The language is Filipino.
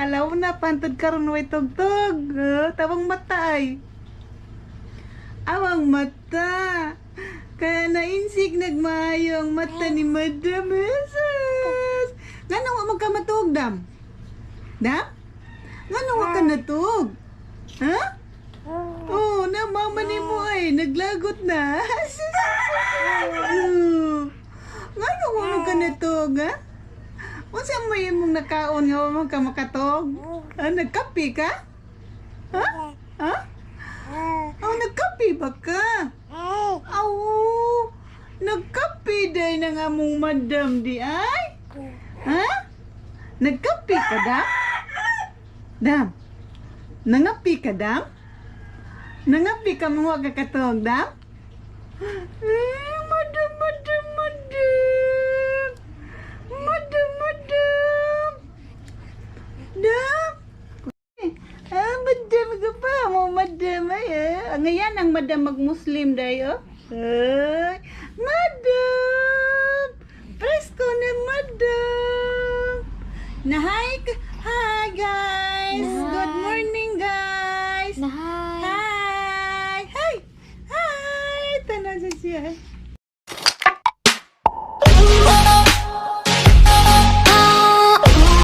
alaw na pantod karon way tugtog. Tawang mata ay. Awang mata. Kaya nainsig nagmayo ang mata ni Madam Jesus. Ngano wa man ka matug, Dam? Dam? Ngano wa ka natug? Ha? Oh, na mama ni mo ay naglagot na. Ngano wa man ka natug, ha? Unsa mo imong nakaon nga wa man ka makatog? Nagkape ka? Ha? Ha? Oh, nagkape ba ka? Aw, nagkape day na nga mong madam di ay? Ha? Nagkape ka, Dam? Dam? Nangapi ka, Dam? Nangapi ka mo wag kakatog, Dam? Madam, madam, madam. Madam, madam. Dam? Madam ka pa mo, madam ay ngayon ang madam mag-Muslim dayo. Ay, madam! Presko na, madam! Hi guys! Good morning, guys! Nahay. Hi! Hi! Hi! Tanong siya.